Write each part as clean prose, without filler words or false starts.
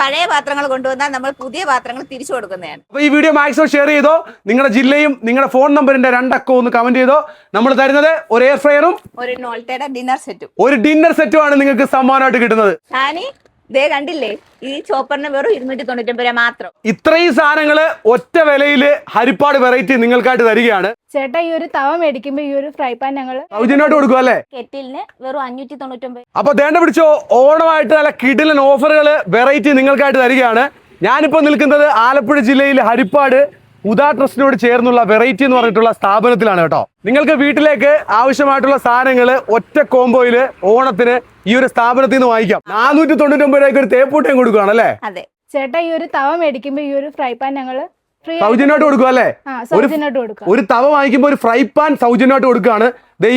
പഴയ പാത്രങ്ങൾ കൊണ്ടുവന്നാൽ നമ്മൾ പുതിയ പാത്രങ്ങൾ തിരിച്ചു കൊടുക്കുന്നതാണ്. അപ്പോൾ ഈ വീഡിയോ മാക്സിമം ഷെയർ ചെയ്തോ, നിങ്ങളുടെ ജില്ലയും നിങ്ങളുടെ ഫോൺ നമ്പറിന്റെ 2 അക്കവും ഒന്ന് കമന്റ് ചെയ്തോ. നമ്മൾ തരുന്നത് ഒരു എയർ ഫ്രയറും ഒരു നോൾട്ടയുടെ ഡിന്നർ സെറ്റും. ഒരു ഡിന്നർ സെറ്റുമാണ് നിങ്ങൾക്ക് സമ്മാനമായിട്ട് കിട്ടുന്നത്. ദേ കണ്ടില്ലേ, ഈ ചോപ്പറിന് വെറും 299 രൂപ മാത്രം. ഇത്രയും സാധനങ്ങള് ഒറ്റ വിലയിൽ ഹരിപ്പാട് വെറൈറ്റി നിങ്ങൾക്കായിട്ട് തരികയാണ്. ചേട്ടാ, ഈ ഒരു തവ മേടിക്കുമ്പോ ഈ ഒരു ഫ്രൈ പാൻ ഞങ്ങള് സൗജന്യമായിട്ട് കൊടുക്കും അല്ലേ? കെറ്റിലിന് വെറും 599. അപ്പൊ ദേണ്ട പിടിച്ചോ, ഓണമായിട്ട് നല്ല കിടിലൻ ഓഫറുകൾ വെറൈറ്റി നിങ്ങൾക്കായിട്ട് തരികയാണ്. ഞാനിപ്പോ നിൽക്കുന്നത് ആലപ്പുഴ ജില്ലയിൽ ഹരിപ്പാട് ഉദാ ട്രസ്റ്റിനോട് ചേർന്നുള്ള വെറൈറ്റി എന്ന് പറഞ്ഞിട്ടുള്ള സ്ഥാപനത്തിലാണ് കേട്ടോ. നിങ്ങൾക്ക് വീട്ടിലേക്ക് ആവശ്യമായിട്ടുള്ള സാധനങ്ങൾ ഒറ്റ കോംബോയില് ഓണത്തിന് ഈ ഒരു സ്ഥാപനത്തിൽ നിന്ന് വാങ്ങിക്കാം. 499 രൂപയ്ക്ക് ഒരു തേപ്പൂട്ടയും കൊടുക്കുകയാണ് അല്ലേ? അതെ ചേട്ടാ, ഈ ഒരു തവ മേടിക്കുമ്പോ ഈ ഒരു ഫ്രൈ പാൻ ഞങ്ങള് സൗജന്യമായിട്ട് കൊടുക്കും അല്ലേ? സൗജന്യമായിട്ട് കൊടുക്കാം. ഒരു തവ വാങ്ങിക്കുമ്പോൾ ഒരു ഫ്രൈ പാൻ സൗജന്യമായിട്ട് കൊടുക്കുകയാണ്.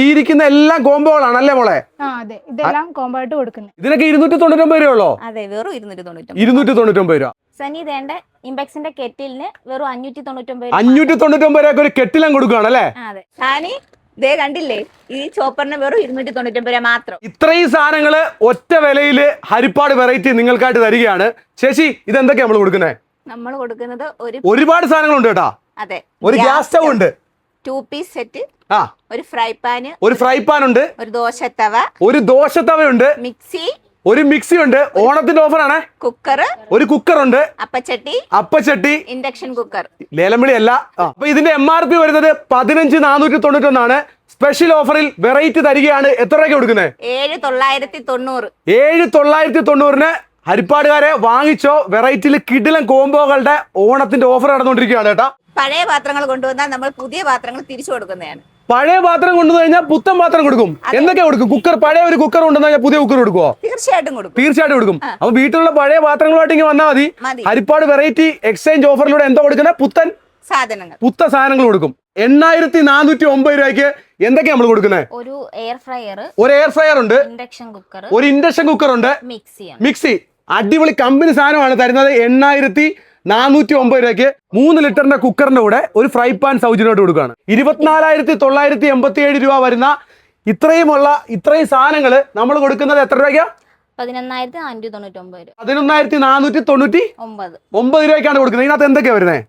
ഇരിക്കുന്ന എല്ലാം കോംബോകളാണ് അല്ലേ മോളെ? അതെ, ഇതെല്ലാം കോംബോ ആയിട്ട് കൊടുക്കുന്നത്. ഇതിനൊക്കെ 299 രൂപ ഉള്ളോ? അതെ, വെറും 299. 299 രൂപ. സനി ദേണ്ട ഇംപെക്സിന്റെ കെറ്റിലിന് വെറും 599. 599 രൂപ ഒരു കെറ്റിലും കൊടുക്കുകയാണ് അല്ലേ? അതെ സാനി ദേ കണ്ടില്ലേ, ഈ ചോപ്പറിന് വെറും 299 രൂപ മാത്രം. ഇത്രയും സാധനങ്ങള് ഒറ്റ വിലയില് ഹരിപ്പാട് വെറൈറ്റി നിങ്ങൾക്കായിട്ട് തരികയാണ്. ചേച്ചി, ഇതെന്തൊക്കെയാ നമ്മൾ കൊടുക്കുന്നത്? നമ്മൾ കൊടുക്കുന്നത് ഒരുപാട് സാധനങ്ങളുണ്ട് കേട്ടാ. അതെ, ഒരു ഗ്യാസ് സ്റ്റവ് ഉണ്ട്, 2 പീസ് സെറ്റ്, ഒരു ഫ്രൈ പാൻ ഉണ്ട്, ഒരു ദോശത്തവയുണ്ട്, ഒരു മിക്സി ഉണ്ട്. ഓണത്തിന്റെ ഓഫർ ആണ്. ഒരു കുക്കർ ഉണ്ട്, അപ്പച്ചട്ടി, ഇൻഡക്ഷൻ കുക്കർ. ലേലം വിളി അല്ല. അപ്പൊ ഇതിന്റെ MRP വരുന്നത് 15,491. സ്പെഷ്യൽ ഓഫറിൽ വെറൈറ്റി തരികയാണ്. എത്ര രൂപയ്ക്ക് കൊടുക്കുന്നത്? 7,990. 7,990 ഹരിപ്പാടുകാരെ വാങ്ങിച്ചോ. വെറൈറ്റിയിൽ കിടിലൻ കോംബോകളുടെ ഓണത്തിന്റെ ഓഫർ നടന്നുകൊണ്ടിരിക്കുകയാണ് കേട്ടോ. പഴയ പാത്രങ്ങൾ കൊണ്ടുവന്നാൽ നമ്മൾ പുതിയ പാത്രങ്ങൾ തിരിച്ചു കൊടുക്കുന്നതാണ്. പഴയ പാത്രം കൊണ്ടുവന്നു കഴിഞ്ഞാൽ പുത്തൻ പാത്രം കൊടുക്കും. എന്തൊക്കെ കൊടുക്കും? കുക്കർ, പഴയ ഒരു കുക്കർ കൊണ്ടുവന്നു കഴിഞ്ഞാൽ പുതിയ കുക്കർ കൊടുക്കുവോ? തീർച്ചയായിട്ടും കൊടുക്കും. അപ്പൊ വീട്ടിലുള്ള പഴയ പാത്രങ്ങളുമായിട്ട് ഇങ്ങനെ വന്നാൽ മതി. ഹരിപ്പാട് വെറൈറ്റി എക്സ്ചേഞ്ച് ഓഫറിലൂടെ എന്താ കൊടുക്കുന്നത്? പുത്തൻ സാധനങ്ങൾ കൊടുക്കും. 8,409 രൂപയ്ക്ക് എന്തൊക്കെയാ നമ്മൾ കൊടുക്കുന്നത്? ഒരു എയർ ഫ്രയർ ഉണ്ട്, ഒരു ഇൻഡക്ഷൻ കുക്കർ ഉണ്ട്, മിക്സി. അടിപൊളി കമ്പനി സാധനമാണ് തരുന്നത്. 8,409 രൂപയ്ക്ക് 3 ലിറ്ററിന്റെ കുക്കറിന്റെ കൂടെ ഒരു ഫ്രൈ പാൻ സൗജന്യമായിട്ട് കൊടുക്കുകയാണ്. 24,987 രൂപ വരുന്ന ഇത്രയും സാധനങ്ങൾ നമ്മൾ കൊടുക്കുന്നത് എത്ര രൂപയ്ക്കാ? 11,499 രൂപയ്ക്കാണ് കൊടുക്കുന്നത്. ഇതിനകത്ത് എന്തൊക്കെയാ വരുന്നത്?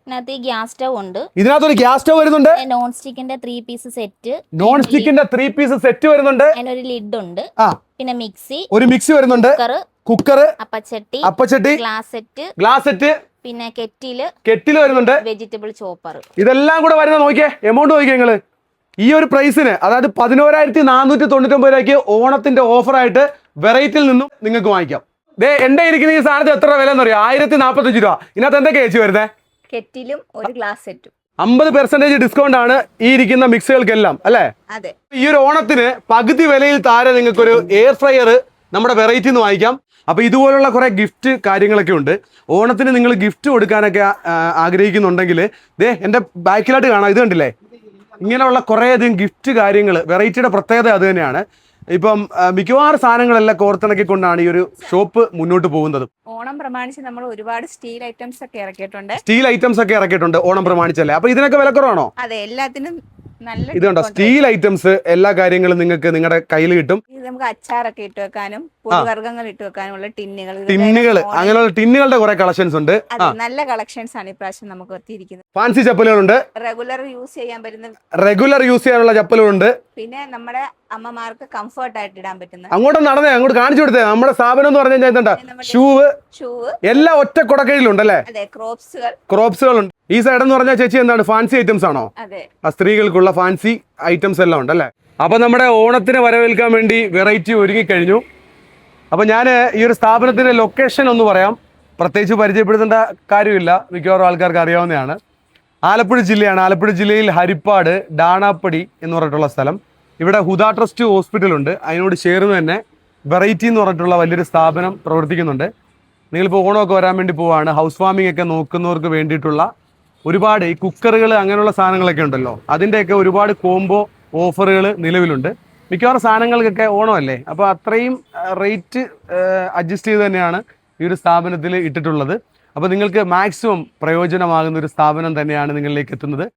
ഗ്യാസ് സ്റ്റവ് ഉണ്ട്, ഇതിനകത്ത് ഒരു ഗ്യാസ് സ്റ്റവ് വരുന്നുണ്ട്, നോൺ സ്റ്റിക്കിന്റെ 3 പീസ് സെറ്റ് വരുന്നുണ്ട്, ഒരു ലിഡ് ഉണ്ട്, പിന്നെ ഒരു മിക്സി വരുന്നുണ്ട്, കുക്കർ, അപ്പച്ചട്ടി, ഗ്ലാസ് സെറ്റ്, പിന്നെ കെറ്റിൽ വരുന്നുണ്ട്, വെജിറ്റബിൾ ചോപ്പർ. ഇതെല്ലാം കൂടെ വരുന്ന നോക്കിയേ, എമൗണ്ട് നോക്കിയേ നിങ്ങള്. ഈ ഒരു പ്രൈസിന്, അതായത് 11,499 രൂപയ്ക്ക് ഓണത്തിന്റെ ഓഫറായിട്ട് വെറൈറ്റിയിൽ നിന്നും നിങ്ങൾക്ക് വാങ്ങിക്കാം. എന്റെ ഇരിക്കുന്ന ഈ സാധനത്തിന് എത്ര വില എന്നറിയോ? 1,045 രൂപ. ഇതിനകത്ത് എന്തൊക്കെയാ ചേച്ചി വരുന്നത്? കെറ്റിലും ഒരു ഗ്ലാസ് സെറ്റും. 50% ഡിസ്കൗണ്ട് ആണ് ഈ ഇരിക്കുന്ന മിക്സുകൾക്കെല്ലാം അല്ലേ? ഈ ഒരു ഓണത്തിന് പകുതി വിലയിൽ താഴെ നിങ്ങൾക്ക് ഒരു എയർ ഫ്രയർ നമ്മുടെ വെറൈറ്റി നിന്ന് വാങ്ങിക്കാം. അപ്പൊ ഇതുപോലുള്ള കുറെ ഗിഫ്റ്റ് കാര്യങ്ങളൊക്കെ ഉണ്ട്. ഓണത്തിന് നിങ്ങൾ ഗിഫ്റ്റ് കൊടുക്കാനൊക്കെ ആഗ്രഹിക്കുന്നുണ്ടെങ്കിൽ എന്റെ ബാക്കിലായിട്ട് കാണാം, ഇത് കണ്ടില്ലേ? ഇങ്ങനെയുള്ള കുറേയധികം ഗിഫ്റ്റ് കാര്യങ്ങൾ. വെറൈറ്റിയുടെ പ്രത്യേകത അത് തന്നെയാണ്. ഇപ്പം മിക്കവാറും സാധനങ്ങളെല്ലാം കോർത്തിണക്കിക്കൊണ്ടാണ് ഈ ഒരു ഷോപ്പ് മുന്നോട്ട് പോകുന്നത്. ഓണം പ്രമാണിച്ച് നമ്മൾ ഒരുപാട് സ്റ്റീൽ ഐറ്റംസ് ഒക്കെ ഇറക്കിയിട്ടുണ്ട് ഓണം പ്രമാണിച്ചല്ലേ? അപ്പൊ ഇതിനൊക്കെ വിലക്കുറവാണോ? അതെ, എല്ലാത്തിനും നല്ല. ഇത് കണ്ടോ, സ്റ്റീൽ ഐറ്റംസ് എല്ലാ കാര്യങ്ങളും നിങ്ങൾക്ക് നിങ്ങളുടെ കയ്യിൽ കിട്ടും. നമുക്ക് അച്ചാറൊക്കെ ഇട്ട് വെക്കാനും പൊടിവർഗ്ഗങ്ങൾ ഇട്ട് വെക്കാനുള്ള ടിന്നുകൾ, അങ്ങനെയുള്ള ടിന്നുകളുടെ കുറെ കളക്ഷൻസ് ഉണ്ട്. നല്ല കളക്ഷൻസ് ആണ് ഇപ്രാവശ്യം നമുക്ക് എത്തിയിരിക്കുന്നത്. ഫാൻസി ചപ്പലുകളുണ്ട്, റെഗുലർ യൂസ് ചെയ്യാനുള്ള ചപ്പലുകളുണ്ട്, പിന്നെ നമ്മുടെ അമ്മമാർക്ക് കംഫർട്ട് ആയിട്ട് ഇടാൻ പറ്റുന്ന. അങ്ങോട്ട് കാണിച്ചു കൊടുത്തേ. നമ്മുടെ സ്ഥാപനം എന്ന് പറഞ്ഞു കഴിഞ്ഞാൽ ഷൂവ് എല്ലാം ഒറ്റ കുടക്കീഴിലുണ്ടല്ലേ? ക്രോപ്സുകൾ ഉണ്ട്. ഈ സൈഡ് എന്ന് പറഞ്ഞാൽ ചേച്ചി എന്താണ്, ഫാൻസി ഐറ്റംസ് ആണോ? സ്ത്രീകൾക്കുള്ള ഫാൻസി ഐറ്റംസ് എല്ലാം ഉണ്ടല്ലേ? അപ്പൊ നമ്മുടെ ഓണത്തിന് വരവേൽക്കാൻ വേണ്ടി വെറൈറ്റി ഒരുങ്ങിക്കഴിഞ്ഞു. അപ്പൊ ഞാൻ ഈ ഒരു സ്ഥാപനത്തിന്റെ ലൊക്കേഷൻ ഒന്ന് പറയാം. പ്രത്യേകിച്ച് പരിചയപ്പെടുത്തേണ്ട കാര്യമില്ല, മിക്കവാറും ആൾക്കാർക്ക് അറിയാവുന്നതാണ്. ആലപ്പുഴ ജില്ലയാണ്. ആലപ്പുഴ ജില്ലയിൽ ഹരിപ്പാട് ഡാണാപ്പടി എന്ന് പറഞ്ഞിട്ടുള്ള സ്ഥലം. ഇവിടെ ഹുദാ ട്രസ്റ്റ് ഹോസ്പിറ്റലുണ്ട്. അതിനോട് ചേർന്ന് തന്നെ വെറൈറ്റി എന്ന് പറഞ്ഞിട്ടുള്ള വലിയൊരു സ്ഥാപനം പ്രവർത്തിക്കുന്നുണ്ട്. നിങ്ങളിപ്പോൾ ഓണമൊക്കെ വരാൻ വേണ്ടി പോവാണ്, ഹൗസ് വാമിംഗ് ഒക്കെ നോക്കുന്നവർക്ക് വേണ്ടിയിട്ടുള്ള ഒരുപാട് ഈ കുക്കറുകൾ അങ്ങനെയുള്ള സാധനങ്ങളൊക്കെ ഉണ്ടല്ലോ, അതിൻ്റെയൊക്കെ ഒരുപാട് കോംബോ ഓഫറുകൾ നിലവിലുണ്ട്. മിക്കവാറും സാധനങ്ങൾക്കൊക്കെ ഓണമല്ലേ, അപ്പോൾ അത്രയും റേറ്റ് അഡ്ജസ്റ്റ് ചെയ്ത് തന്നെയാണ് ഈ ഒരു സ്ഥാപനത്തിൽ ഇട്ടിട്ടുള്ളത്. അപ്പോൾ നിങ്ങൾക്ക് മാക്സിമം പ്രയോജനമാകുന്ന ഒരു സ്ഥാപനം തന്നെയാണ് നിങ്ങളിലേക്ക് എത്തുന്നത്.